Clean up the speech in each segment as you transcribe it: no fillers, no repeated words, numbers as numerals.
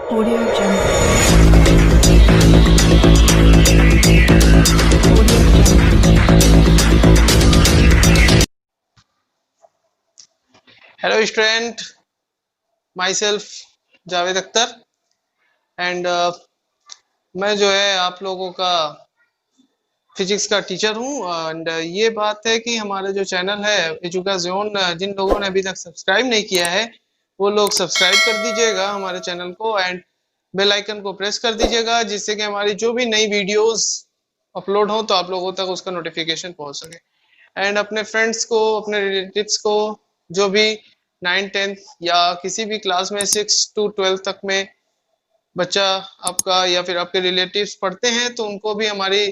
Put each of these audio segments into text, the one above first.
Audio Jungle. Hello student, my self Javed Akhtar and मैं जो है आप लोगों का फिजिक्स का टीचर हूँ। एंड ये बात है कि हमारा जो चैनल है एजुकेशन, जिन लोगों ने अभी तक सब्सक्राइब नहीं किया है वो लोग सब्सक्राइब कर दीजिएगा हमारे चैनल को एंड बेल आइकन को प्रेस कर दीजिएगा, जिससे कि हमारी जो भी नई वीडियोस अपलोड हो तो आप लोगों तक उसका नोटिफिकेशन पहुंच सके। एंड अपने फ्रेंड्स को, अपने रिलेटिव्स को, जो भी 9th 10th या किसी भी क्लास में 6 to 12 तक में बच्चा आपका या फिर आपके रिलेटिव्स पढ़ते हैं तो उनको भी हमारी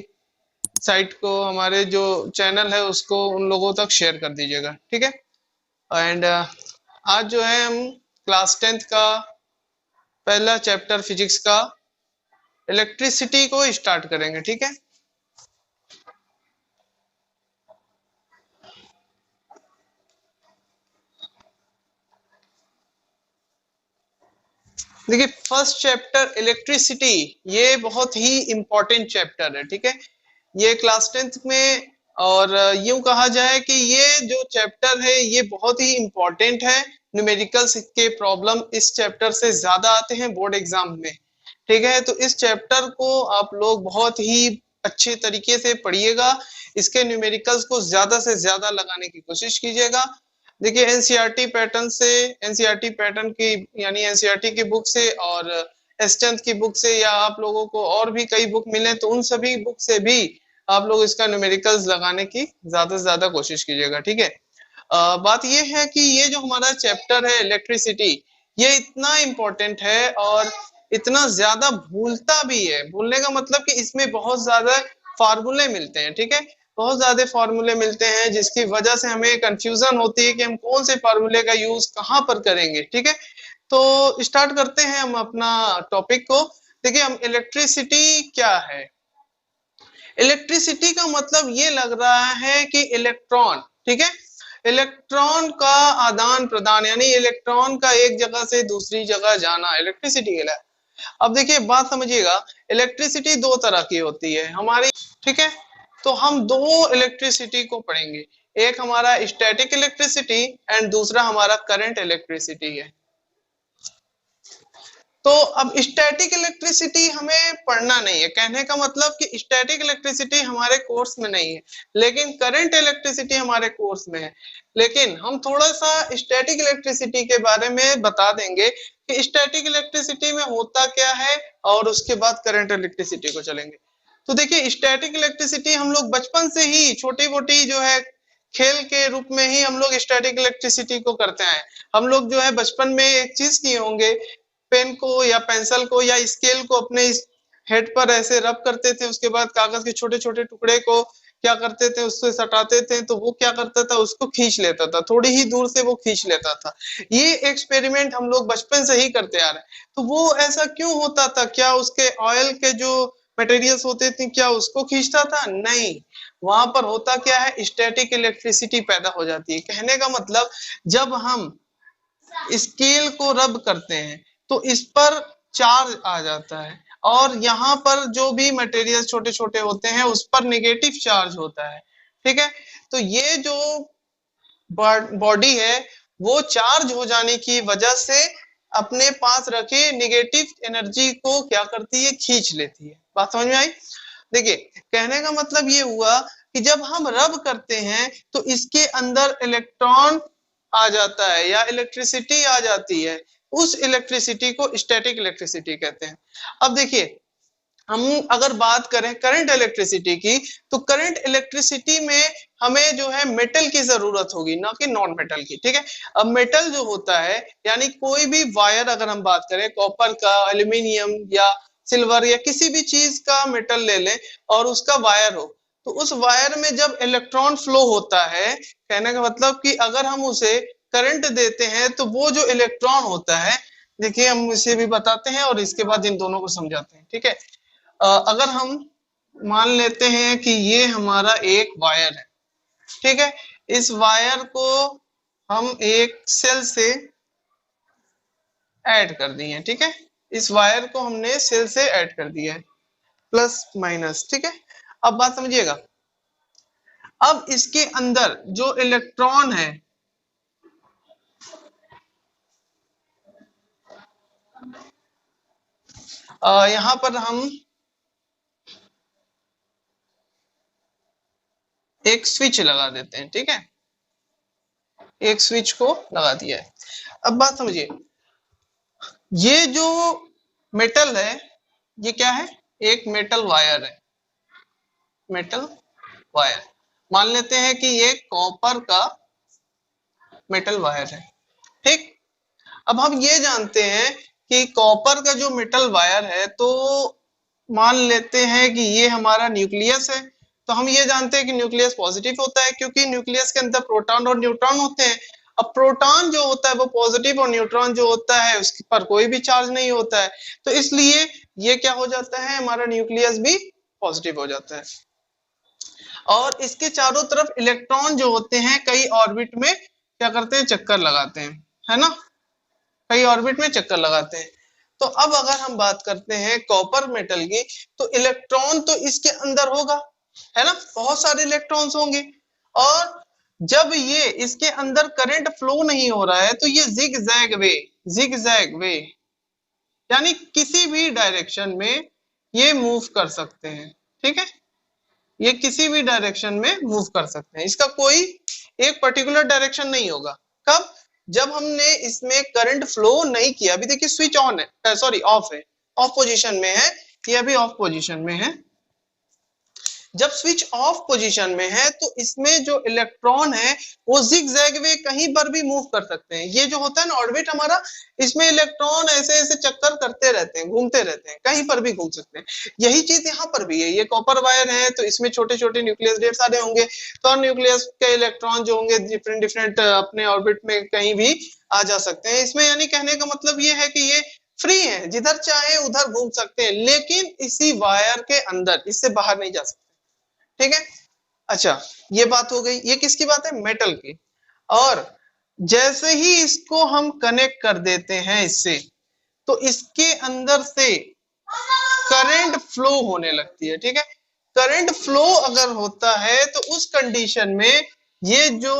साइट को, हमारे जो चैनल है उसको उन लोगों तक शेयर कर दीजिएगा, ठीक है। एंड आज जो है हम क्लास 10th का पहला चैप्टर फिजिक्स का इलेक्ट्रिसिटी को स्टार्ट करेंगे, ठीक है। देखिए, फर्स्ट चैप्टर इलेक्ट्रिसिटी, ये बहुत ही इंपॉर्टेंट चैप्टर है, ठीक है। ये क्लास 10th में, और यूं कहा जाए कि ये जो चैप्टर है ये बहुत ही इंपॉर्टेंट है। न्यूमेरिकल्स के प्रॉब्लम इस चैप्टर से ज्यादा आते हैं बोर्ड एग्जाम में, ठीक है। तो इस चैप्टर को आप लोग बहुत ही अच्छे तरीके से पढ़िएगा, इसके न्यूमेरिकल्स को ज्यादा से ज्यादा लगाने की कोशिश कीजिएगा। देखिए, एनसीईआरटी पैटर्न से, एनसीईआरटी पैटर्न की यानी एनसीईआरटी की बुक से और एस10th की बुक से, या आप लोगों को और भी कई बुक मिले तो उन सभी बुक से भी आप लोग इसका न्यूमेरिकल्स लगाने की ज्यादा से ज्यादा कोशिश कीजिएगा, ठीक है। बात ये है कि ये जो हमारा चैप्टर है इलेक्ट्रिसिटी, ये इतना इम्पोर्टेंट है और इतना ज्यादा भूलता भी है। भूलने का मतलब कि इसमें बहुत ज्यादा फार्मूले मिलते हैं, ठीक है। बहुत ज्यादा फार्मूले मिलते हैं जिसकी वजह से हमें कंफ्यूजन होती है कि हम कौन से फार्मूले का यूज कहाँ पर करेंगे, ठीक है। तो स्टार्ट करते हैं हम अपना टॉपिक को। देखिए, हम इलेक्ट्रिसिटी क्या है। इलेक्ट्रिसिटी का मतलब ये लग रहा है कि इलेक्ट्रॉन, ठीक है, इलेक्ट्रॉन का आदान प्रदान, यानी इलेक्ट्रॉन का एक जगह से दूसरी जगह जाना इलेक्ट्रिसिटी कहलाता है। अब देखिए, बात समझिएगा, इलेक्ट्रिसिटी दो तरह की होती है हमारी, ठीक है। तो हम दो इलेक्ट्रिसिटी को पढ़ेंगे, एक हमारा स्टैटिक इलेक्ट्रिसिटी एंड दूसरा हमारा करंट इलेक्ट्रिसिटी है। तो अब स्टैटिक इलेक्ट्रिसिटी हमें पढ़ना नहीं है, कहने का मतलब कि स्टैटिक इलेक्ट्रिसिटी हमारे कोर्स में नहीं है, लेकिन करंट इलेक्ट्रिसिटी हमारे कोर्स में है। लेकिन हम थोड़ा सा स्टैटिक इलेक्ट्रिसिटी के बारे में बता देंगे कि स्टैटिक इलेक्ट्रिसिटी में होता क्या है, और उसके बाद करंट इलेक्ट्रिसिटी को चलेंगे। तो देखिए, स्टैटिक इलेक्ट्रिसिटी हम लोग बचपन से ही छोटी मोटी जो है खेल के रूप में ही हम लोग स्टैटिक इलेक्ट्रिसिटी को करते हैं। हम लोग जो है बचपन में एक चीज किए होंगे, पेन को या पेंसिल को या स्केल को अपने हेड पर ऐसे रब करते थे, उसके बाद कागज के छोटे छोटे टुकड़े को क्या करते थे, उससे सटाते थे, तो वो क्या करता था, उसको खींच लेता था, थोड़ी ही दूर से वो खींच लेता था। ये एक्सपेरिमेंट हम लोग बचपन से ही करते आ रहे हैं। तो वो ऐसा क्यों होता था? क्या उसके ऑयल के जो मटेरियल्स होते थे क्या उसको खींचता था? नहीं, वहां पर होता क्या है, स्टैटिक इलेक्ट्रिसिटी पैदा हो जाती है। कहने का मतलब, जब हम स्केल को रब करते हैं तो इस पर चार्ज आ जाता है, और यहाँ पर जो भी मटेरियल छोटे छोटे होते हैं उस पर नेगेटिव चार्ज होता है, ठीक है। तो ये जो बॉडी है वो चार्ज हो जाने की वजह से अपने पास रखे नेगेटिव एनर्जी को क्या करती है, खींच लेती है। बात समझ में आई? देखिए, कहने का मतलब ये हुआ कि जब हम रब करते हैं तो इसके अंदर इलेक्ट्रॉन आ जाता है या इलेक्ट्रिसिटी आ जाती है, उस इलेक्ट्रिसिटी को स्टैटिक इलेक्ट्रिसिटी कहते हैं। अब देखिए, हम अगर बात करें करंट इलेक्ट्रिसिटी की, तो करंट इलेक्ट्रिसिटी में हमें जो है मेटल की जरूरत होगी, ना कि नॉन मेटल की, ठीक है। अब मेटल जो होता है, यानी कोई भी वायर, अगर हम बात करें कॉपर का, एल्यूमिनियम या सिल्वर या किसी भी चीज का मेटल ले लें और उसका वायर हो, तो उस वायर में जब इलेक्ट्रॉन फ्लो होता है, कहने का मतलब कि अगर हम उसे करंट देते हैं तो वो जो इलेक्ट्रॉन होता है, देखिए हम इसे भी बताते हैं और इसके बाद इन दोनों को समझाते हैं, ठीक है। अगर हम मान लेते हैं कि ये हमारा एक वायर है, ठीक है, इस वायर को हम एक सेल से ऐड कर दिए, ठीक है। इस वायर को हमने सेल से ऐड कर दिया है, प्लस माइनस, ठीक है। अब बात समझिएगा, अब इसके अंदर जो इलेक्ट्रॉन है यहां पर हम एक स्विच लगा देते हैं, ठीक है, एक स्विच को लगा दिया है। अब बात समझिए, ये जो मेटल है ये क्या है, एक मेटल वायर है, मेटल वायर। मान लेते हैं कि ये कॉपर का मेटल वायर है, ठीक। अब हम ये जानते हैं कि कॉपर का जो मेटल वायर है, तो मान लेते हैं कि ये हमारा न्यूक्लियस है, तो हम ये जानते हैं कि न्यूक्लियस पॉजिटिव होता है, क्योंकि न्यूक्लियस के अंदर प्रोटॉन और न्यूट्रॉन होते हैं। अब प्रोटॉन जो होता है वो पॉजिटिव और न्यूट्रॉन जो होता है उस पर कोई भी चार्ज नहीं होता है, तो इसलिए ये क्या हो जाता है, हमारा न्यूक्लियस भी पॉजिटिव हो जाता है। और इसके चारों तरफ इलेक्ट्रॉन जो होते हैं कई ऑर्बिट में क्या करते हैं, चक्कर लगाते हैं, है ना, कई ऑर्बिट में चक्कर लगाते हैं। तो अब अगर हम बात करते हैं कॉपर मेटल की, तो इलेक्ट्रॉन तो इसके अंदर होगा, है ना, बहुत सारे इलेक्ट्रॉन्स होंगे। और जब ये इसके अंदर करंट फ्लो नहीं हो रहा है तो ये जिग-जैग वे यानी किसी भी डायरेक्शन में ये मूव कर सकते हैं, ठीक है, ये किसी भी डायरेक्शन में मूव कर सकते हैं, इसका कोई एक पर्टिकुलर डायरेक्शन नहीं होगा। कब, जब हमने इसमें करंट फ्लो नहीं किया। अभी देखिए स्विच ऑन है, सॉरी ऑफ है, ऑफ पोजीशन में है, ये अभी ऑफ पोजीशन में है। जब स्विच ऑफ पोजीशन में है तो इसमें जो इलेक्ट्रॉन है वो जिग-जैग वे कहीं पर भी मूव कर सकते हैं। ये जो होता है ना ऑर्बिट हमारा, इसमें इलेक्ट्रॉन ऐसे ऐसे चक्कर करते रहते हैं, घूमते रहते हैं, कहीं पर भी घूम सकते हैं। यही चीज यहाँ पर भी है, ये कॉपर वायर है तो इसमें छोटे छोटे न्यूक्लियस ढेर सारे होंगे, तो न्यूक्लियस के इलेक्ट्रॉन जो होंगे डिफरेंट डिफरेंट अपने ऑर्बिट में कहीं भी आ जा सकते हैं। इसमें यानी कहने का मतलब ये है कि ये फ्री है, जिधर चाहे उधर घूम सकते हैं, लेकिन इसी वायर के अंदर, इससे बाहर नहीं जा सकते, ठीक है। अच्छा, ये बात हो गई, ये किसकी बात है, मेटल की। और जैसे ही इसको हम कनेक्ट कर देते हैं इससे, तो इसके अंदर से करंट फ्लो होने लगती है, ठीक है। करंट फ्लो अगर होता है तो उस कंडीशन में ये जो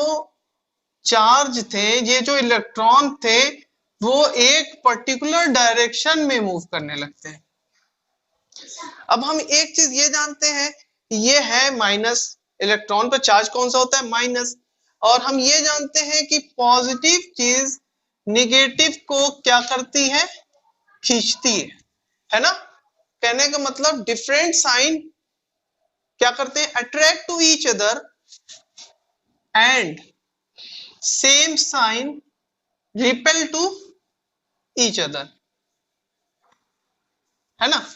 चार्ज थे, ये जो इलेक्ट्रॉन थे, वो एक पर्टिकुलर डायरेक्शन में मूव करने लगते हैं। अब हम एक चीज ये जानते हैं, ये है माइनस, इलेक्ट्रॉन पर चार्ज कौन सा होता है, माइनस। और हम ये जानते हैं कि पॉजिटिव चीज निगेटिव को क्या करती है, खींचती है ना। कहने का मतलब डिफरेंट साइन क्या करते हैं, attract to each other and same sign repel to each other, है ना।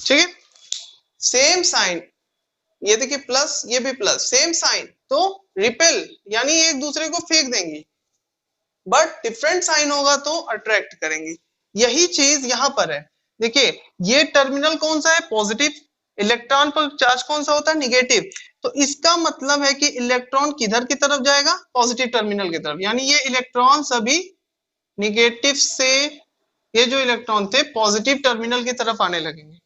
ठीक है, सेम साइन, ये देखिए प्लस, ये भी प्लस, सेम साइन, तो रिपेल यानी एक दूसरे को फेंक देंगी, बट डिफरेंट साइन होगा तो अट्रैक्ट करेंगी। यही चीज यहां पर है। देखिए ये टर्मिनल कौन सा है, पॉजिटिव, इलेक्ट्रॉन पर चार्ज कौन सा होता है, निगेटिव। तो इसका मतलब है कि इलेक्ट्रॉन किधर की तरफ जाएगा, पॉजिटिव टर्मिनल की तरफ, यानी ये इलेक्ट्रॉन सभी निगेटिव से, ये जो इलेक्ट्रॉन थे पॉजिटिव टर्मिनल की तरफ आने लगेंगे,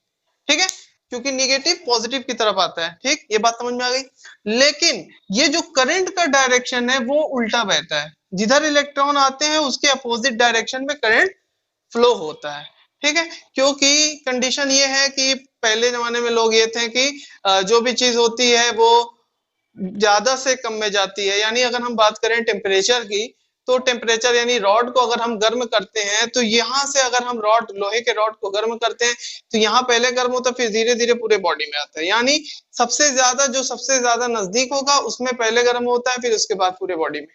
ठीक है, क्योंकि निगेटिव पॉजिटिव की तरफ आता है, ठीक, ये बात समझ में आ गई। लेकिन ये जो करंट का डायरेक्शन है वो उल्टा बहता है, जिधर इलेक्ट्रॉन आते हैं उसके अपोजिट डायरेक्शन में करंट फ्लो होता है, ठीक है। क्योंकि कंडीशन ये है कि पहले जमाने में लोग ये थे कि जो भी चीज होती है वो ज्यादा से कम में जाती है। यानी अगर हम बात करें टेम्परेचर की, तो टेम्परेचर यानी रॉड को अगर हम गर्म करते हैं, तो यहाँ से अगर हम रॉड, लोहे के रॉड को गर्म करते हैं, तो यहाँ पहले गर्म होता है, फिर धीरे धीरे पूरे बॉडी में आता है। यानी सबसे ज्यादा जो सबसे ज्यादा नजदीक होगा उसमें पहले गर्म होता है, फिर उसके बाद पूरे बॉडी में।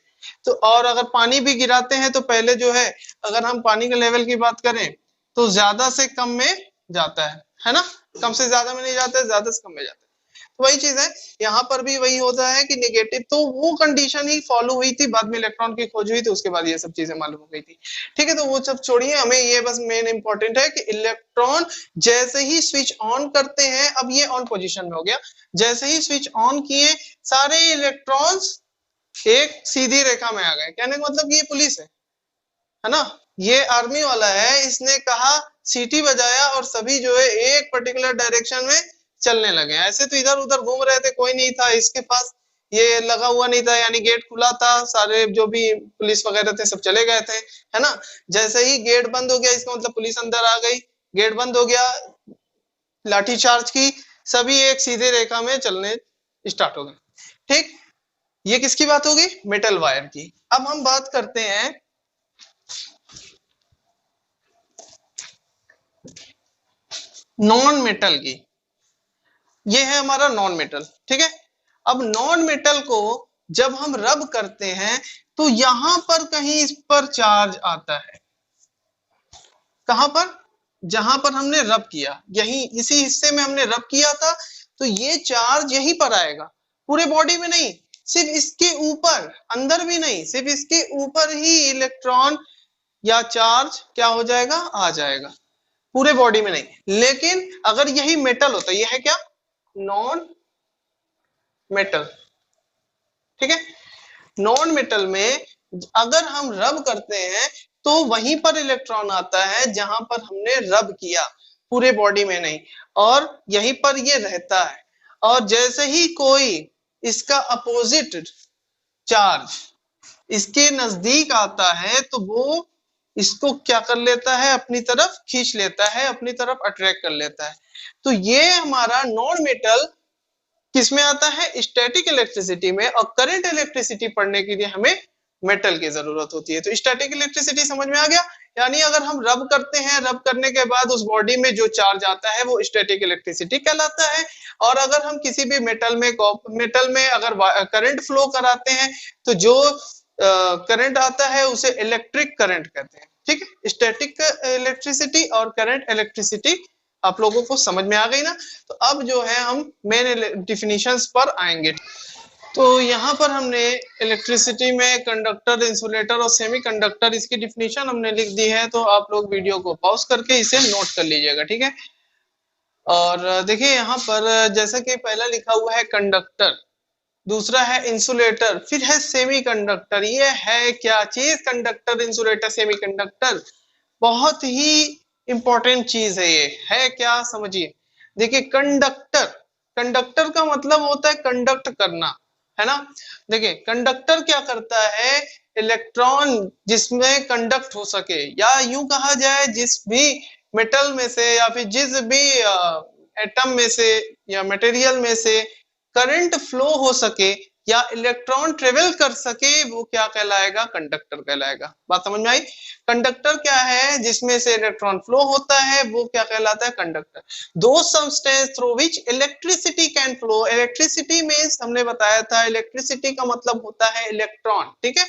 तो और अगर पानी भी गिराते हैं तो पहले जो है, अगर हम पानी के लेवल की बात करें तो ज्यादा से कम में जाता है ना, कम से ज्यादा में नहीं जाता है, ज्यादा से कम में जाता है। तो वही चीज है, यहाँ पर भी वही होता है कि नेगेटिव, तो वो कंडीशन ही फॉलो हुई थी, बाद में इलेक्ट्रॉन की खोज हुई थी, उसके बाद ये सब चीजें मालूम हो गई थी। ठीक है, तो वो सब छोड़िए, हमें ये बस मेन इंपॉर्टेंट है कि इलेक्ट्रॉन जैसे ही स्विच ऑन करते हैं, अब ये ऑन पोजिशन में हो गया, जैसे ही स्विच ऑन किए सारे इलेक्ट्रॉन्स एक सीधी रेखा में आ गए। कहने का मतलब ये पुलिस है ना, ये आर्मी वाला है, इसने कहा सीटी बजाया और सभी जो है एक पर्टिकुलर डायरेक्शन में चलने लगे। ऐसे तो इधर उधर घूम रहे थे, कोई नहीं था इसके पास, ये लगा हुआ नहीं था, यानी गेट खुला था, सारे जो भी पुलिस वगैरह थे सब चले गए थे, है ना। जैसे ही गेट बंद हो गया, इसका मतलब पुलिस अंदर आ गई, गेट बंद हो गया, लाठी चार्ज की, सभी एक सीधे रेखा में चलने स्टार्ट हो गए। ठीक, ये किसकी बात होगी? मेटल वायर की। अब हम बात करते हैं नॉन मेटल की। ये है हमारा नॉन मेटल, ठीक है। अब नॉन मेटल को जब हम रब करते हैं तो यहां पर कहीं इस पर चार्ज आता है। कहां पर? जहां पर हमने रब किया, यही इसी हिस्से में हमने रब किया था, तो ये चार्ज यहीं पर आएगा, पूरे बॉडी में नहीं, सिर्फ इसके ऊपर, अंदर भी नहीं, सिर्फ इसके ऊपर ही इलेक्ट्रॉन या चार्ज क्या हो जाएगा? आ जाएगा, पूरे बॉडी में नहीं। लेकिन अगर यही मेटल होता, यह है क्या? नॉन मेटल, ठीक है। नॉन मेटल में अगर हम रब करते हैं तो वहीं पर इलेक्ट्रॉन आता है जहां पर हमने रब किया, पूरे बॉडी में नहीं, और यहीं पर ये रहता है। और जैसे ही कोई इसका अपोजिट चार्ज इसके नजदीक आता है तो वो इसको क्या कर लेता है? अपनी तरफ खींच लेता है, अपनी तरफ अट्रैक्ट कर लेता है। तो ये हमारा नॉन मेटल किसमें आता है? स्टैटिक इलेक्ट्रिसिटी में। और करंट इलेक्ट्रिसिटी पढ़ने के लिए हमें मेटल की जरूरत होती है। तो स्टैटिक इलेक्ट्रिसिटी समझ में आ गया, यानी अगर हम रब करते हैं, रब करने के बाद उस बॉडी में जो चार्ज आता है वो स्टैटिक इलेक्ट्रिसिटी कहलाता है। और अगर हम किसी भी मेटल में अगर करंट फ्लो कराते हैं तो जो करंट आता है उसे इलेक्ट्रिक करंट कहते हैं, ठीक है। स्टैटिक इलेक्ट्रिसिटी और करंट इलेक्ट्रिसिटी आप लोगों को समझ में आ गई ना। तो अब जो है हम मेन डिफिनीशंस पर आएंगे। तो यहाँ पर हमने इलेक्ट्रिसिटी में कंडक्टर, इंसुलेटर और सेमीकंडक्टर, इसकी डिफिनीशन हमने लिख दी है, तो आप लोग वीडियो को पॉज करके इसे नोट कर लीजिएगा, ठीक है। और देखिए यहाँ पर जैसा कि पहला लिखा हुआ है कंडक्टर, दूसरा है इंसुलेटर, फिर है सेमीकंडक्टर। ये है क्या चीज? कंडक्टर, इंसुलेटर, सेमीकंडक्टर, बहुत ही इंपॉर्टेंट चीज है। ये है क्या? समझिए। देखिए कंडक्टर, कंडक्टर का मतलब होता है कंडक्ट करना, है ना। देखिए कंडक्टर क्या करता है? इलेक्ट्रॉन जिसमें कंडक्ट हो सके, या यूं कहा जाए जिस भी मेटल में से या फिर जिस भी एटम में से या मटेरियल में से करंट फ्लो हो सके या इलेक्ट्रॉन ट्रेवल कर सके, वो क्या कहलाएगा? कंडक्टर कहलाएगा। बात समझ में आई? कंडक्टर क्या है? जिसमें से इलेक्ट्रॉन फ्लो होता है, वो क्या कहलाता है? कंडक्टर। दो substance through which electricity can flow. Electricity means हमने बताया था, इलेक्ट्रिसिटी का मतलब होता है इलेक्ट्रॉन, ठीक है।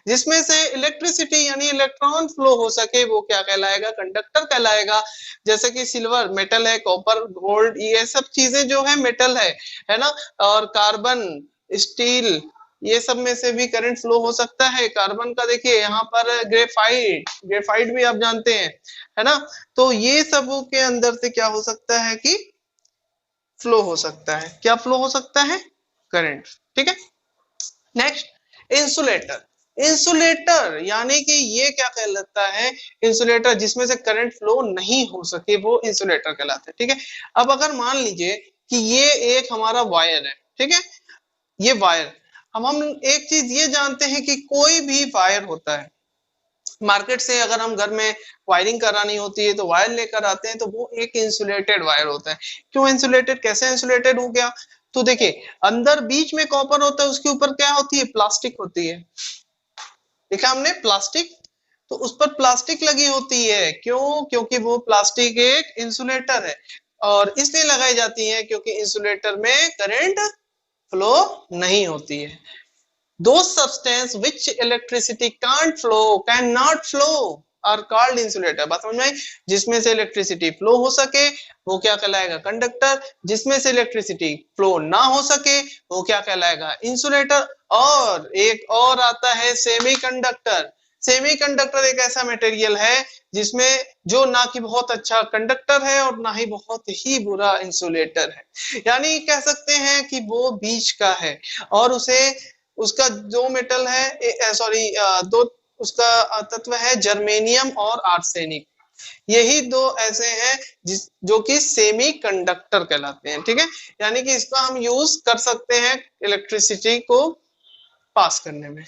जिसमें से इलेक्ट्रिसिटी यानी इलेक्ट्रॉन फ्लो हो सके, वो क्या कहलाएगा? कंडक्टर कहलाएगा। जैसे कि सिल्वर मेटल है, कॉपर, गोल्ड, ये सब चीजें जो है मेटल है ना। और कार्बन, स्टील, ये सब में से भी करंट फ्लो हो सकता है। कार्बन का देखिए यहाँ पर ग्रेफाइट, ग्रेफाइट भी आप जानते हैं, है ना। तो ये सब के अंदर से क्या हो सकता है कि फ्लो हो सकता है। क्या फ्लो हो सकता है? करंट, ठीक है। Next insulator. इंसुलेटर यानी कि ये क्या कहलाता है? इंसुलेटर जिसमें से करंट फ्लो नहीं हो सके, वो इंसुलेटर कहलाता है, ठीक है। अब अगर मान लीजिए कि ये एक हमारा वायर है, ठीक है, ये वायर, हम एक चीज ये जानते हैं कि कोई भी वायर होता है, मार्केट से अगर हम घर में वायरिंग करानी होती है तो वायर लेकर आते हैं, तो वो एक इंसुलेटेड वायर होता है। क्यों इंसुलेटेड? कैसे इंसुलेटेड हो गया? तो देखिए अंदर बीच में कॉपर होता है, उसके ऊपर क्या होती है? प्लास्टिक होती है। देखा हमने प्लास्टिक, तो उस पर प्लास्टिक लगी होती है। क्यों? क्योंकि वो प्लास्टिक एक इंसुलेटर है, और इसलिए लगाई जाती है क्योंकि इंसुलेटर में करंट फ्लो नहीं होती है। Those substance which electricity can't flow, cannot flow, are called insulator. बात समझ में आई? जिसमें से इलेक्ट्रिसिटी फ्लो हो सके वो क्या कहलाएगा? कंडक्टर। जिसमें से इलेक्ट्रिसिटी फ्लो ना हो सके वो क्या कहलाएगा? इंसुलेटर। और एक और आता है सेमीकंडक्टर। सेमीकंडक्टर एक ऐसा मटेरियल है जिसमें जो ना कि बहुत अच्छा कंडक्टर है और ना ही बहुत ही बुरा इंसुलेटर है, यानी कह सकते हैं कि वो बीच का है। और उसे उसका दो मेटल है, सॉरी दो उसका तत्व है जर्मेनियम और आर्सेनिक। यही दो ऐसे हैं जो कि सेमी कंडक्टर कहलाते हैं। ठीक है, यानी कि इसका हम यूज कर सकते हैं इलेक्ट्रिसिटी को पास करने में।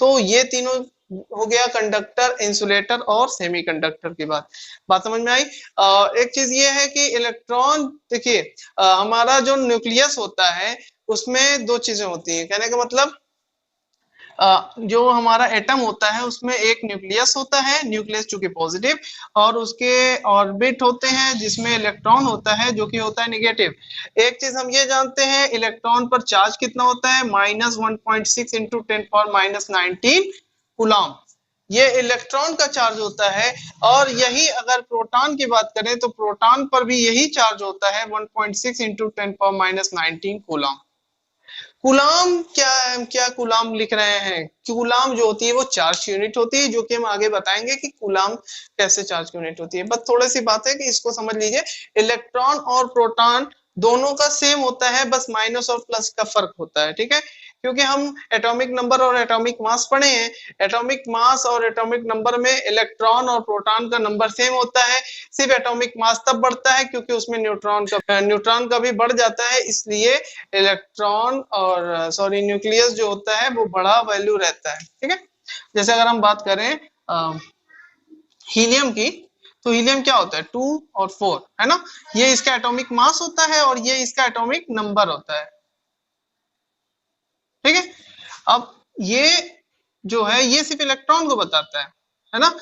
तो ये तीनों हो गया कंडक्टर, इंसुलेटर और सेमीकंडक्टर की बात समझ में आई। एक चीज ये है कि इलेक्ट्रॉन, देखिए हमारा जो न्यूक्लियस होता है उसमें दो चीजें होती हैं, कहने का मतलब जो हमारा एटम होता है उसमें एक न्यूक्लियस होता है, न्यूक्लियस चूंकि पॉजिटिव, और उसके ऑर्बिट होते हैं जिसमें इलेक्ट्रॉन होता है जो कि होता है नेगेटिव। एक चीज हम ये जानते हैं, इलेक्ट्रॉन पर चार्ज कितना होता है? -1.6 इंटू 10⁻19 कूलम। ये इलेक्ट्रॉन का चार्ज होता है। और यही अगर प्रोटॉन की बात करें तो प्रोटॉन पर भी यही चार्ज होता है 1.6 इंटू 10⁻19 कूलम। कूलाम क्या कूलाम लिख रहे हैं? कूलाम जो होती है वो चार्ज यूनिट होती है, जो कि हम आगे बताएंगे कि कूलाम कैसे चार्ज यूनिट होती है। बस थोड़ी सी बात है कि इसको समझ लीजिए, इलेक्ट्रॉन और प्रोटॉन दोनों का सेम होता है, बस माइनस और प्लस का फर्क होता है। ठीक है, क्योंकि हम एटॉमिक नंबर और एटॉमिक मास पढ़े हैं। एटॉमिक मास और एटॉमिक नंबर में इलेक्ट्रॉन और प्रोटॉन का नंबर सेम होता है, सिर्फ एटॉमिक मास तब बढ़ता है क्योंकि उसमें न्यूट्रॉन का भी बढ़ जाता है, इसलिए इलेक्ट्रॉन और सॉरी न्यूक्लियस जो होता है वो बड़ा वैल्यू रहता है। ठीक है, जैसे अगर हम बात करें हीलियम की, तो हीलियम क्या होता है? 2 और 4, है ना? ये इसका एटॉमिक मास होता है और ये इसका एटॉमिक नंबर होता है। ठीक है, अब ये जो है ये सिर्फ इलेक्ट्रॉन को बताता है ना?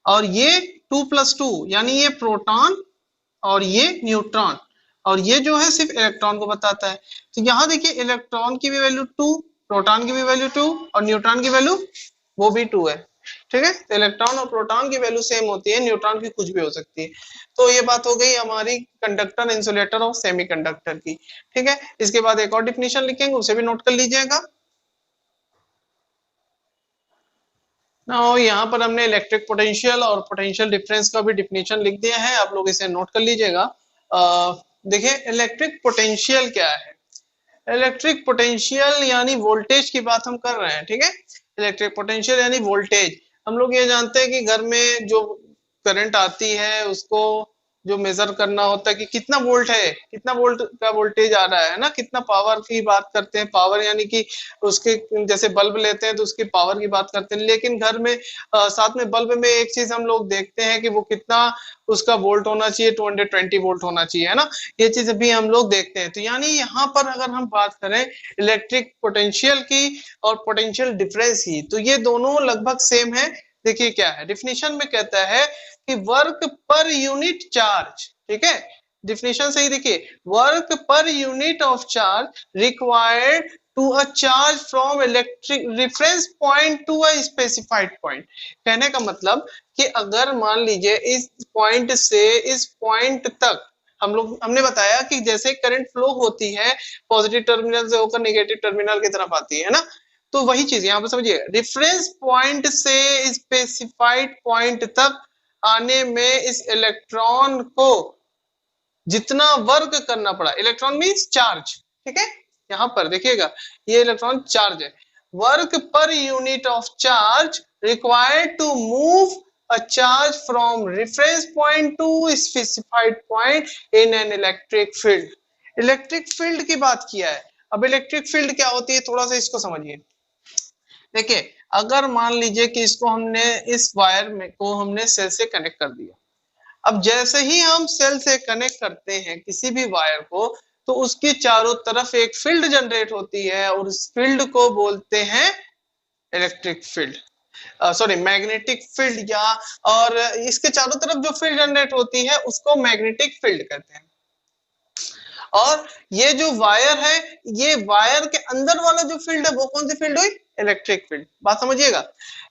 और ये 2+2 यानी ये प्रोटॉन और ये न्यूट्रॉन, और ये जो है सिर्फ इलेक्ट्रॉन को बताता है। तो यहाँ देखिए इलेक्ट्रॉन की भी वैल्यू 2, प्रोटॉन की भी वैल्यू 2 और न्यूट्रॉन की वैल्यू वो भी 2 है। ठीक है, तो इलेक्ट्रॉन और प्रोटॉन की वैल्यू सेम होती है, न्यूट्रॉन की कुछ भी हो सकती है। तो ये बात हो गई हमारी कंडक्टर, इंसुलेटर और सेमीकंडक्टर की। ठीक है, इसके बाद एक और डिफिनेशन लिखेंगे, उसे भी नोट कर लीजिएगा। यहाँ पर हमने इलेक्ट्रिक पोटेंशियल और पोटेंशियल डिफरेंस का भी डिफिनेशन लिख दिया है, आप लोग इसे नोट कर लीजिएगा। देखिए इलेक्ट्रिक पोटेंशियल क्या है? इलेक्ट्रिक पोटेंशियल यानी वोल्टेज की बात हम कर रहे हैं। ठीक है, इलेक्ट्रिक पोटेंशियल यानी वोल्टेज। हम लोग ये जानते हैं कि घर में जो करंट आती है उसको जो मेजर करना होता है कि कितना वोल्ट है, कितना वोल्ट का वोल्टेज आ रहा है ना, कितना पावर की बात करते हैं। पावर यानी कि उसके जैसे बल्ब लेते हैं तो उसकी पावर की बात करते हैं, लेकिन घर में साथ में बल्ब में एक चीज हम लोग देखते हैं कि वो कितना उसका वोल्ट होना चाहिए, 220 वोल्ट होना चाहिए, है ना? ये चीज भी हम लोग देखते हैं। तो यानी यहाँ पर अगर हम बात करें इलेक्ट्रिक पोटेंशियल की और पोटेंशियल डिफरेंस की, तो ये दोनों लगभग सेम है। देखिए क्या है डिफिनेशन में, कहता है कि वर्क पर यूनिट चार्ज। ठीक है, डिफिनेशन सही देखिए, वर्क पर unit of charge required to a charge from electric reference point to a specified point. कहने का मतलब कि अगर मान लीजिए इस पॉइंट से इस पॉइंट तक हमने बताया कि जैसे करंट फ्लो होती है पॉजिटिव टर्मिनल से होकर नेगेटिव टर्मिनल की तरफ आती है ना, तो वही चीज यहाँ पर समझिए, रेफरेंस पॉइंट से स्पेसिफाइड पॉइंट तक आने में इस इलेक्ट्रॉन को जितना वर्क करना पड़ा, इलेक्ट्रॉन मींस चार्ज। ठीक है, यहाँ पर देखिएगा ये इलेक्ट्रॉन चार्ज है, वर्क पर unit of charge required to move a charge from reference point to specified point in an electric field। Electric field की बात किया है। अब इलेक्ट्रिक फील्ड क्या होती है थोड़ा सा इसको समझिए। देखिए अगर मान लीजिए कि इसको हमने इस वायर में को हमने सेल से कनेक्ट कर दिया, अब जैसे ही हम सेल से कनेक्ट करते हैं किसी भी वायर को, तो उसके चारों तरफ एक फील्ड जनरेट होती है और उस फील्ड को बोलते हैं electric field, sorry magnetic field, या और इसके चारों तरफ जो फील्ड जनरेट होती है उसको मैग्नेटिक फील्ड कहते हैं। और ये जो वायर है, ये वायर के अंदर वाला जो फील्ड है वो कौन सी फील्ड हुई? Electric field. बात समझिएगा,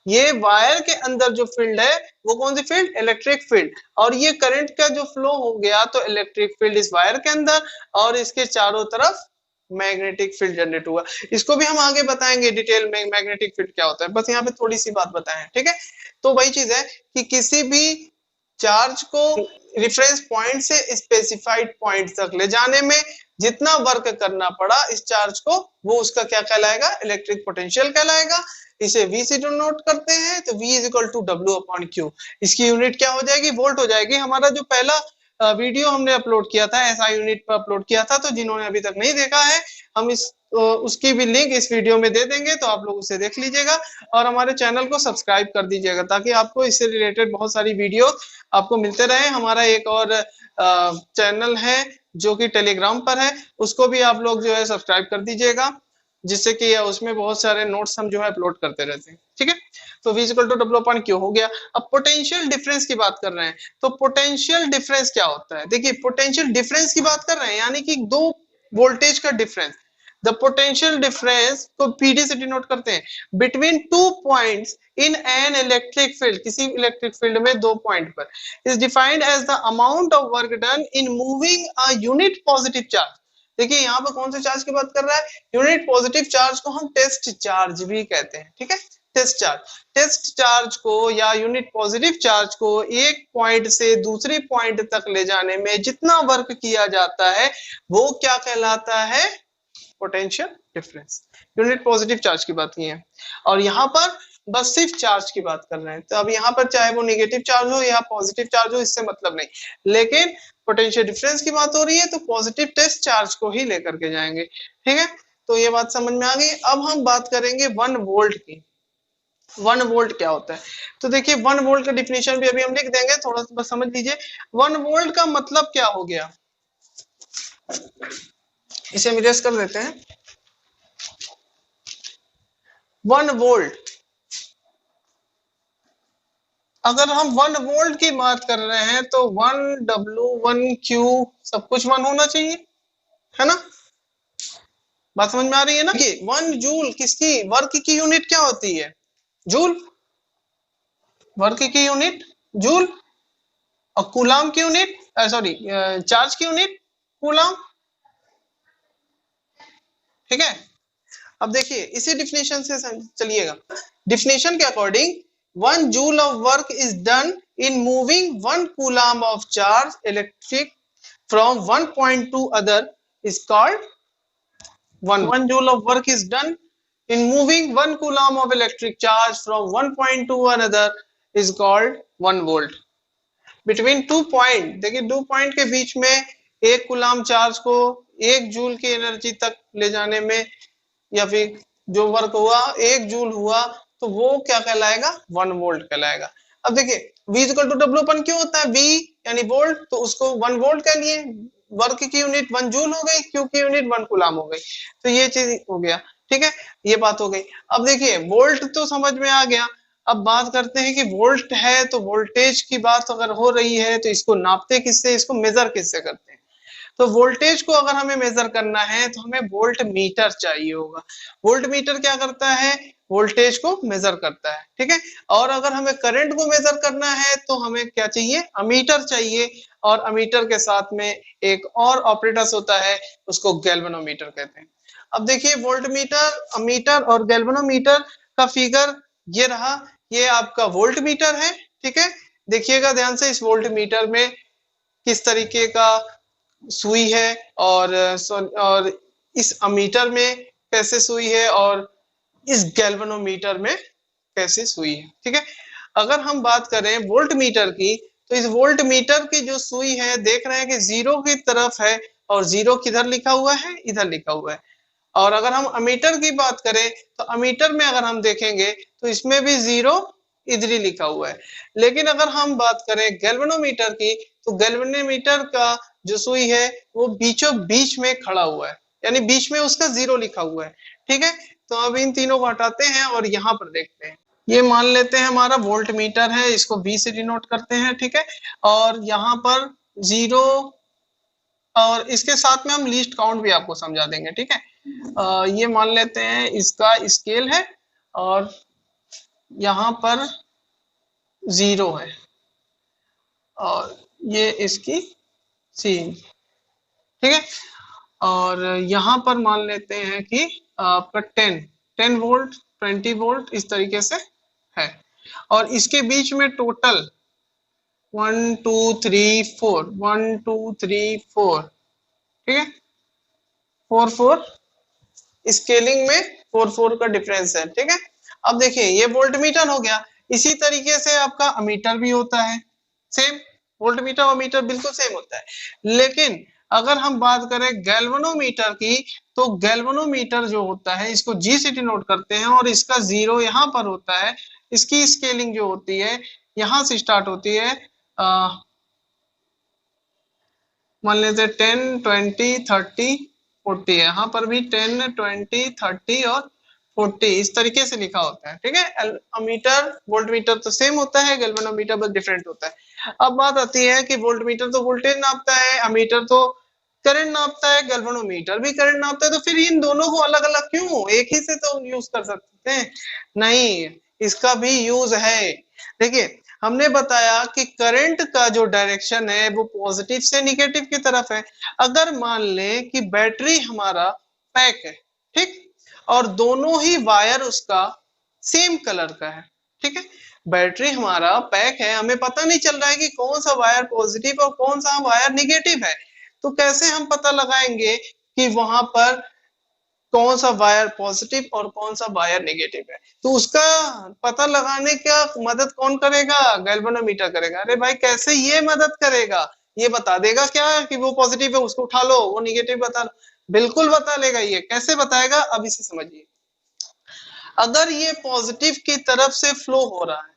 ये वायर के अंदर जो फील्ड है वो कौन सी फील्ड, इलेक्ट्रिक फील्ड, और ये करंट का जो फ्लो हो गया तो इलेक्ट्रिक फील्ड इस वायर के अंदर और इसके चारों तरफ मैग्नेटिक फील्ड जनरेट हुआ। इसको भी हम आगे बताएंगे डिटेल में मैग्नेटिक फील्ड क्या होता है, बस यहाँ पे थोड़ी सी बात बताएं, ठीक है। तो वही चीज है कि किसी भी चार्ज को रेफरेंस पॉइंट से स्पेसिफाइड पॉइंट तक ले जाने में जितना वर्क करना पड़ा इस चार्ज को, वो उसका क्या कहलाएगा, इलेक्ट्रिक पोटेंशियल कहलाएगा। इसे V से डिनोट करते हैं, तो V is equal to W/Q। इसकी यूनिट क्या हो जाएगी, वोल्ट हो जाएगी। हमारा जो पहला वीडियो हमने अपलोड किया था SI यूनिट पर अपलोड किया था, तो जिन्होंने अभी तक नहीं देखा है हम उसकी भी लिंक इस वीडियो में दे देंगे, तो आप लोग उसे देख लीजिएगा और हमारे चैनल को सब्सक्राइब कर दीजिएगा ताकि आपको इससे रिलेटेड बहुत सारी वीडियो आपको मिलते रहे। हमारा एक और चैनल है जो कि टेलीग्राम पर है, उसको भी आप लोग जो है सब्सक्राइब कर दीजिएगा, जिससे कि उसमें बहुत सारे नोट्स हम जो है अपलोड करते रहते हैं, ठीक है। तो V इक्वल टू W/Q हो गया। अब पोटेंशियल डिफरेंस की बात कर रहे हैं, तो पोटेंशियल डिफरेंस क्या होता है, देखिए पोटेंशियल डिफरेंस की बात कर रहे हैं यानी कि दो वोल्टेज का डिफरेंस। द पोटेंशियल डिफरेंस को PD से डिनोट करते हैं, between two points in an electric field, किसी इलेक्ट्रिक फील्ड में दो पॉइंट पर, is defined as the amount of work done in moving a unit positive charge. देखिए यहाँ पर कौन से चार्ज की बात कर रहा है, यूनिट पॉजिटिव चार्ज को हम टेस्ट चार्ज भी कहते हैं, ठीक है। टेस्ट चार्ज को या यूनिट पॉजिटिव चार्ज को एक पॉइंट से दूसरी पॉइंट तक ले जाने में जितना वर्क किया जाता है वो क्या कहलाता है, potential difference. Unit positive charge की बात की है, और यहाँ पर बस सिर्फ चार्ज की बात कर रहे हैं। तो अब यहाँ पर चाहे वो नेगेटिव चार्ज हो या पॉजिटिव चार्ज हो, इससे मतलब नहीं, लेकिन पोटेंशियल डिफरेंस की बात हो रही है तो पॉजिटिव टेस्ट चार्ज को ही लेकर के जाएंगे, ठीक है। तो ये बात समझ में आ गई। अब हम बात करेंगे 1 वोल्ट की। 1 वोल्ट क्या होता है, तो देखिए 1 वोल्ट का डिफिनेशन भी अभी हम लिख देंगे, थोड़ा सा बस समझ लीजिए। 1 वोल्ट का मतलब क्या हो गया, इसे हम इरेज कर देते हैं। 1 वोल्ट, अगर हम 1 वोल्ट की बात कर रहे हैं तो 1W/Q सब कुछ 1 होना चाहिए, है ना। बात समझ में आ रही है ना कि 1 जूल किसकी वर्क की यूनिट क्या होती है, जूल, वर्क की यूनिट जूल, और कूलाम की यूनिट सॉरी चार्ज की यूनिट कूलाम, ठीक है। अब देखिए इसी डिफिनेशन से चलिएगा। डिफिनेशन के according 1 joule of work is done in moving 1 coulomb of charge electric from one point two other is called 1 joule of work is done in moving 1 coulomb of electric charge from one point to another is called 1 volt. Between 2 point, देखिए 2 point के बीच में 1 coulomb charge को 1 joule की energy तक ले जाने में, या फिर जो वर्क हुआ 1 जूल हुआ, तो वो क्या कहलाएगा, 1 वोल्ट कहलाएगा। अब देखिए V इक्वल टू W/Q होता है, V यानी वोल्ट, तो उसको 1 वोल्ट कह लिए, वर्क की यूनिट 1 जूल हो गई, Q की यूनिट 1 कूलाम हो गई, तो ये चीज हो गया, ठीक है, ये बात हो गई। अब देखिए वोल्ट तो समझ में आ गया, अब बात करते हैं कि वोल्ट है तो वोल्टेज की बात अगर हो रही है तो इसको नापते किससे, इसको मेजर किससे करते हैं। तो वोल्टेज को अगर हमें मेजर करना है तो हमें वोल्ट मीटर चाहिए होगा। वोल्ट मीटर क्या करता है, वोल्टेज को मेजर करता है, ठीक है। और अगर हमें करंट को मेजर करना है तो हमें क्या चाहिए, अमीटर चाहिए, और अमीटर के साथ में एक और ऑपरेटर्स होता है, उसको गैल्वेनोमीटर कहते हैं। अब देखिए वोल्ट मीटर, अमीटर और गैल्वेनोमीटर का फिगर ये रहा, ये आपका वोल्ट मीटर है, ठीक है। देखिएगा ध्यान से, इस वोल्ट मीटर में किस तरीके का सुई है, और इस अमीटर में कैसे सुई है, और इस गैल्वेनोमीटर में कैसे सुई है, ठीक है। अगर हम बात करें वोल्ट मीटर की, तो इस वोल्ट मीटर की जो सुई है देख रहे हैं कि 0 की तरफ है, और 0 किधर लिखा हुआ है, इधर लिखा हुआ है। और अगर हम अमीटर की बात करें तो अमीटर में अगर हम देखेंगे तो इसमें भी 0 इधर ही लिखा हुआ है। लेकिन अगर हम बात करें गैल्वेनोमीटर की, तो गैल्वेनोमीटर का जो सुई है वो बीचों बीच में खड़ा हुआ है, यानी बीच में उसका 0 लिखा हुआ है, ठीक है। तो अब इन तीनों को हटाते हैं और यहाँ पर देखते हैं, ये मान लेते हैं हमारा वोल्ट मीटर है, इसको V से डिनोट करते हैं, ठीक है। और यहाँ पर 0, और इसके साथ में हम लीस्ट काउंट भी आपको समझा देंगे, ठीक है। ये मान लेते हैं इसका स्केल है, और यहाँ पर 0 है और ये इसकी सीरीज, ठीक है। और यहाँ पर मान लेते हैं कि आपका 10 वोल्ट 20 वोल्ट इस तरीके से है, और इसके बीच में टोटल 1 2 3 4 1 2 3 4, ठीक है, 4 4 स्केलिंग में 4 4 का डिफरेंस है, ठीक है। अब देखिए ये वोल्ट मीटर हो गया। इसी तरीके से आपका अमीटर भी होता है, सेम वोल्ट मीटर और मीटर बिल्कुल सेम होता है। लेकिन अगर हम बात करें गैल्वेनोमीटर की, तो गैल्वेनोमीटर जो होता है इसको जी से डिनोट करते हैं और इसका 0 यहाँ पर होता है। इसकी स्केलिंग जो होती है यहाँ से स्टार्ट होती है, मान लेते हैं 10 20 30 40 है, यहाँ पर भी 10 20 30 और 40 इस तरीके से लिखा होता है, ठीक है। अमीटर वोल्ट मीटर तो सेम होता है, गैल्वेनोमीटर बस डिफरेंट होता है। अब बात आती है कि वोल्ट मीटर तो वोल्टेज नापता है, अमीटर तो करंट नापता है, गैल्वेनोमीटर भी करंट नापता है, तो फिर इन दोनों को अलग अलग क्यों, एक ही से तो यूज कर सकते हैं। नहीं, इसका भी यूज है। देखिए हमने बताया कि करंट का जो डायरेक्शन है वो पॉजिटिव से निगेटिव की तरफ है। अगर मान लें कि बैटरी हमारा पैक है, ठीक, और दोनों ही वायर उसका सेम कलर का है, ठीक है, बैटरी हमारा पैक है, हमें पता नहीं चल रहा है कि कौन सा वायर पॉजिटिव और कौन सा वायर निगेटिव है, तो कैसे हम पता लगाएंगे कि वहां पर कौन सा वायर पॉजिटिव और कौन सा वायर नेगेटिव है। तो उसका पता लगाने का मदद कौन करेगा, गैल्वेनोमीटर करेगा। अरे भाई कैसे ये मदद करेगा, ये बता देगा क्या कि वो पॉजिटिव है उसको उठा लो, वो निगेटिव बता लो, बिल्कुल बता लेगा। ये कैसे बताएगा, अब इसे समझिए। अगर ये पॉजिटिव की तरफ से फ्लो हो रहा है,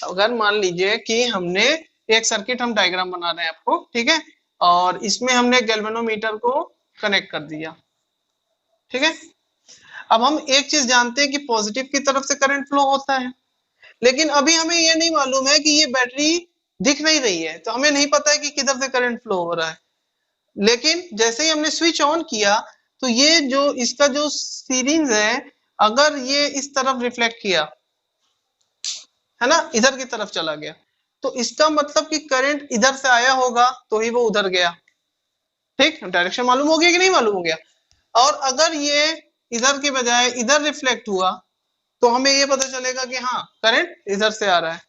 अगर मान लीजिए कि हमने एक सर्किट, हम डायग्राम बना रहे हैं आपको, ठीक है, और इसमें हमने गैल्वेनोमीटर को कनेक्ट कर दिया, ठीक है। अब हम एक चीज जानते हैं कि पॉजिटिव की तरफ से करंट फ्लो होता है, लेकिन अभी हमें ये नहीं मालूम है कि ये बैटरी दिख नहीं रही है, तो हमें नहीं पता है कि किधर से करंट फ्लो हो रहा है। लेकिन जैसे ही हमने स्विच ऑन किया तो ये जो इसका जो सीरीज है, अगर ये इस तरफ रिफ्लेक्ट किया है ना, इधर की तरफ चला गया, तो इसका मतलब कि करंट इधर से आया होगा तो ही वो उधर गया, ठीक, डायरेक्शन मालूम हो गया कि नहीं मालूम हो गया। और अगर ये इधर की बजाय इधर रिफ्लेक्ट हुआ तो हमें ये पता चलेगा कि हाँ करंट इधर से आ रहा है।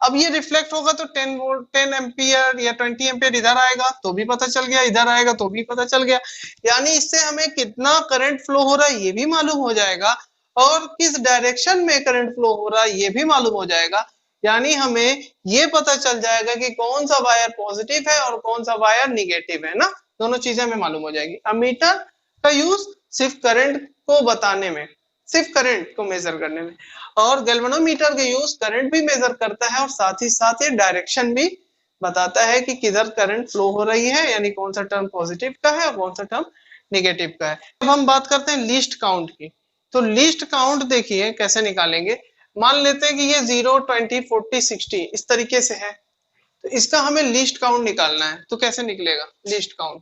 अब ये रिफ्लेक्ट होगा तो 10 वोल्ट 10 एम्पियर या 20 एम्पियर इधर आएगा तो भी पता चल गया, इधर आएगा तो भी पता चल गया। यानी इससे हमें कितना करंट फ्लो हो रहा है ये भी मालूम हो जाएगा, और किस डायरेक्शन में करंट फ्लो हो रहा है ये भी मालूम हो जाएगा। यानी हमें ये पता चल जाएगा कि कौन सा वायर पॉजिटिव है और कौन सा वायर निगेटिव है ना, दोनों चीजें हमें मालूम हो जाएगी। अमीटर का यूज सिर्फ करंट को बताने में, सिर्फ करंट को मेजर करने में, और गैल्वेनोमीटर का यूज करंट भी मेजर करता है और साथ ही साथ ये डायरेक्शन भी बताता है कि किधर करंट फ्लो हो रही है, यानी कौन सा टर्म पॉजिटिव का है और कौन सा टर्म नेगेटिव का है। अब हम बात करते हैं लीस्ट काउंट की। तो लीस्ट काउंट देखिए कैसे निकालेंगे। मान लेते हैं कि ये 0 20 40 60 इस तरीके से है, तो इसका हमें लीस्ट काउंट निकालना है। तो कैसे निकलेगा लीस्ट काउंट,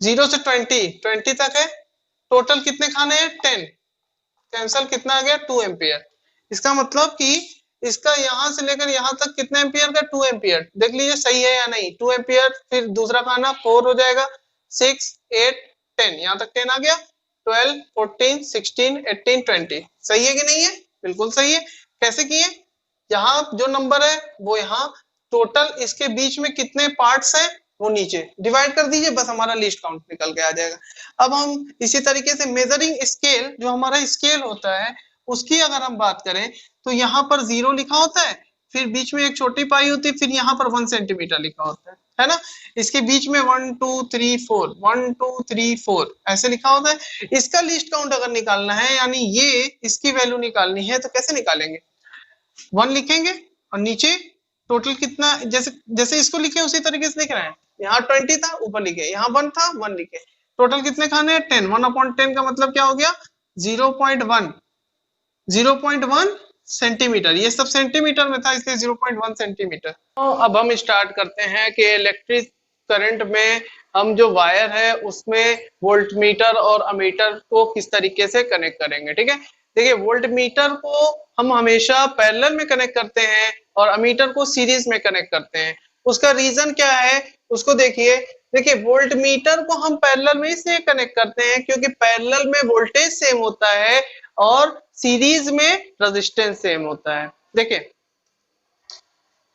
0 से 20 तक है, टोटल कितने खाने हैं 10, कैंसल कितना आ गया 2 एम्पियर। इसका मतलब कि इसका यहां से लेकर यहां तक कितने एम्पियर का 2 एम्पियर, देख लीजिए सही है या नहीं। 2 एम्पियर, फिर दूसरा खाना 4 हो जाएगा, 6 8 10, यहां तक 10 आ गया, 12 14 16 18 20, सही है कि नहीं है, बिल्कुल सही है। कैसे किए, यहाँ जो नंबर है वो यहाँ, टोटल इसके बीच में कितने पार्ट्स है वो नीचे डिवाइड कर दीजिए, बस हमारा लिस्ट काउंट निकल के आ जाएगा। अब हम इसी तरीके से मेजरिंग स्केल, जो हमारा स्केल होता है उसकी अगर हम बात करें तो यहाँ पर 0 लिखा होता है, फिर बीच में एक छोटी पाई होती है, फिर यहाँ पर 1 सेंटीमीटर लिखा होता है ना। इसके बीच में 1 2 3 4 1 2 3 4 ऐसे लिखा होता है। इसका लिस्ट काउंट अगर निकालना है, यानी ये इसकी वैल्यू निकालनी है, तो कैसे निकालेंगे, 1 लिखेंगे और नीचे टोटल कितना, जैसे जैसे इसको लिखे उसी तरीके से लिख रहे हैं। यहाँ 20 था ऊपर लिखे, यहाँ 1 था 1 लिखे, टोटल कितने खाने हैं 10, 1/10 का मतलब क्या हो गया 0.1 सेंटीमीटर, ये सब सेंटीमीटर में था इसलिए 0.1 सेंटीमीटर। तो अब हम स्टार्ट करते हैं कि इलेक्ट्रिक करंट में हम जो वायर है उसमें वोल्टमीटर और अमीटर को किस तरीके से कनेक्ट करेंगे, ठीक है। देखिए वोल्ट मीटर को हम हमेशा पैरेलल में कनेक्ट करते हैं और अमीटर को सीरीज में कनेक्ट करते हैं। उसका रीजन क्या है उसको देखिए। देखिए वोल्ट मीटर को हम पैरेलल में इसलिए कनेक्ट करते हैं क्योंकि पैरेलल में वोल्टेज सेम होता है और सीरीज में रेजिस्टेंस सेम होता है। देखिए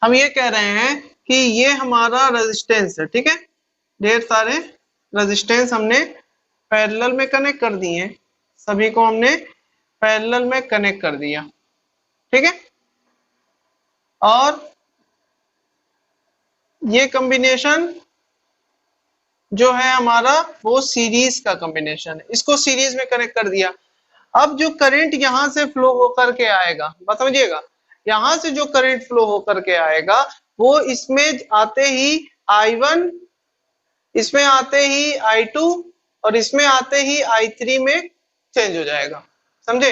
हम ये कह रहे हैं कि ये हमारा रेजिस्टेंस है, ठीक है, ढेर सारे रेजिस्टेंस हमने पैरेलल में कनेक्ट कर दिए, सभी को हमने पैरेलल में कनेक्ट कर दिया, ठीक है। और ये कॉम्बिनेशन जो है हमारा वो सीरीज का कॉम्बिनेशन है, इसको सीरीज में कनेक्ट कर दिया। अब जो करंट यहां से फ्लो होकर के आएगा, बात समझिएगा, यहां से जो करंट फ्लो होकर के आएगा वो इसमें आते ही I1, इसमें आते ही I2 और इसमें आते ही I3 में चेंज हो जाएगा, समझे।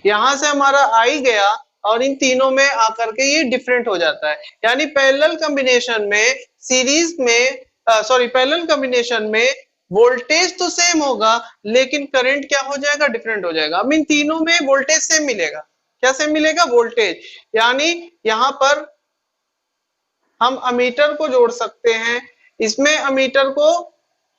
यहां से हमारा I गया और इन तीनों में आकर के ये डिफरेंट हो जाता है। यानी पैरेलल कॉम्बिनेशन में सीरीज में पैरेलल कॉम्बिनेशन में वोल्टेज तो सेम होगा लेकिन करंट क्या हो जाएगा, डिफरेंट हो जाएगा। अब इन तीनों में वोल्टेज सेम मिलेगा, क्या सेम मिलेगा, वोल्टेज। यानी यहां पर हम अमीटर को जोड़ सकते हैं, इसमें अमीटर को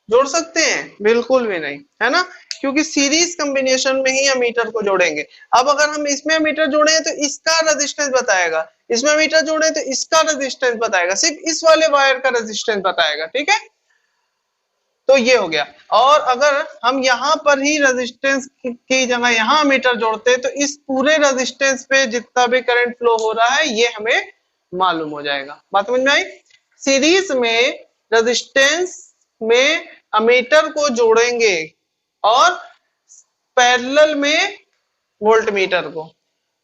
जोड़ सकते हैं, बिल्कुल भी नहीं, है ना, क्योंकि सीरीज कॉम्बिनेशन में ही अमीटर को जोड़ेंगे। अब अगर हम इसमें अमीटर जोड़े तो इसका रेजिस्टेंस बताएगा, इसमें अमीटर जोड़े तो इसका रेजिस्टेंस बताएगा, सिर्फ इस वाले वायर का रेजिस्टेंस बताएगा, ठीक है। तो ये हो गया। और अगर हम यहाँ पर ही रेजिस्टेंस की जगह यहाँ अमीटर जोड़ते हैं तो इस पूरे रेजिस्टेंस पे जितना भी करंट फ्लो हो रहा है ये हमें मालूम हो जाएगा। बात समझ में आई। सीरीज में रेजिस्टेंस में अमीटर को जोड़ेंगे और पैरेलल में वोल्ट मीटर को,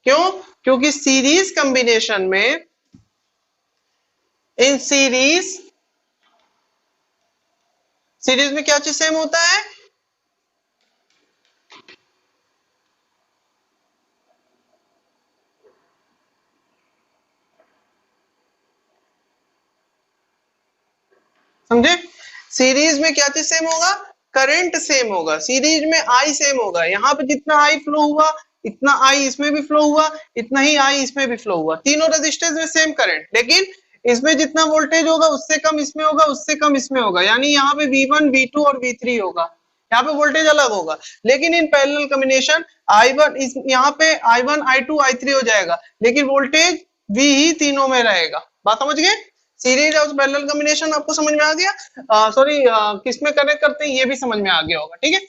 क्यों, क्योंकि सीरीज कॉम्बिनेशन में इन सीरीज में क्या चीज सेम होता है, समझे। सीरीज में क्या चीज सेम होगा, करंट सेम होगा, सीरीज में आई सेम होगा। यहाँ पे जितना आई फ्लो हुआ इतना आई इसमें भी फ्लो हुआ, इतना ही आई इसमें भी फ्लो हुआ, तीनों रेजिस्टेंस में सेम करंट, लेकिन इसमें जितना वोल्टेज होगा उससे कम इसमें होगा, उससे कम इसमें होगा। यानी यहाँ पे V1, V2 और V3 होगा, यहाँ पे वोल्टेज अलग होगा। लेकिन इन पैरेलल कॉम्बिनेशन I1 यहाँ पे I1, I2, I3 हो जाएगा, लेकिन वोल्टेज V ही तीनों में रहेगा। बात समझ गए। सीरीज और पैरेलल कॉम्बिनेशन आपको समझ में आ गया। सॉरी किसमें कनेक्ट करते हैं ये भी समझ में आ गया होगा, ठीक है।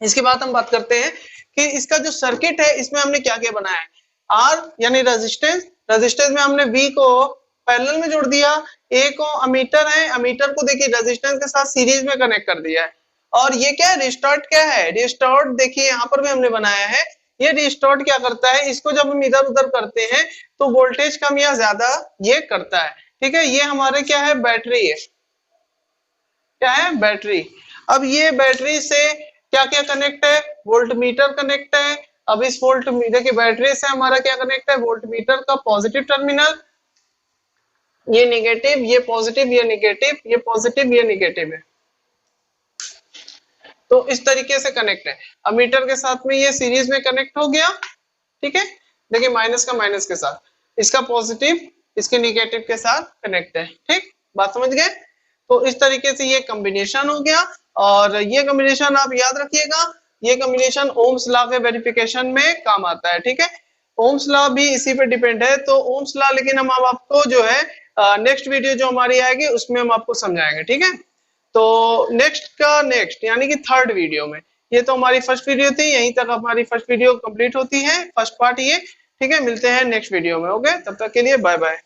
इसके बाद हम बात करते हैं कि इसका जो सर्किट है इसमें हमने क्या क्या बनाया है। आर यानी रेजिस्टेंस में हमने V को पैरेलल में जोड़ दिया, A को अमीटर है, अमीटर को देखिए रेजिस्टेंस के साथ सीरीज में कनेक्ट कर दिया है। और ये क्या है, रिस्टार्ट क्या है, रिस्टार्ट देखिए यहाँ पर भी हमने बनाया है। ये रिस्टार्ट क्या करता है, इसको जब हम इधर उधर करते हैं तो वोल्टेज कम या ज्यादा ये करता है, ठीक है। ये हमारे क्या है, बैटरी है, क्या है, बैटरी। अब ये बैटरी से क्या क्या कनेक्ट है, वोल्ट मीटर कनेक्ट है। अब इस वोल्ट मीटर की बैटरी से हमारा क्या कनेक्ट है, वोल्ट मीटर का पॉजिटिव टर्मिनल, ये नेगेटिव, ये पॉजिटिव, ये नेगेटिव, ये पॉजिटिव, ये नेगेटिव है। तो इस तरीके से कनेक्ट है। अमीटर के साथ में ये सीरीज में कनेक्ट हो गया, ठीक है। देखिए माइनस का माइनस के साथ, इसका पॉजिटिव इसके नेगेटिव के साथ कनेक्ट है, ठीक, बात समझ गए। तो इस तरीके से ये कॉम्बिनेशन हो गया। और ये कॉम्बिनेशन आप याद रखिएगा, ये कॉम्बिनेशन ओम्स लॉ के वेरिफिकेशन में काम आता है, ठीक है। ओम्स लॉ भी इसी पे डिपेंड है। तो ओम्स लॉ लेकिन हम आपको जो है नेक्स्ट वीडियो जो हमारी आएगी उसमें हम आपको समझाएंगे, ठीक है। तो नेक्स्ट यानी कि थर्ड वीडियो में, ये तो हमारी फर्स्ट वीडियो थी, यहीं तक हमारी फर्स्ट वीडियो कंप्लीट होती है, फर्स्ट पार्ट ये, ठीक है। मिलते हैं नेक्स्ट वीडियो में, ओके, तब तक के लिए बाय बाय।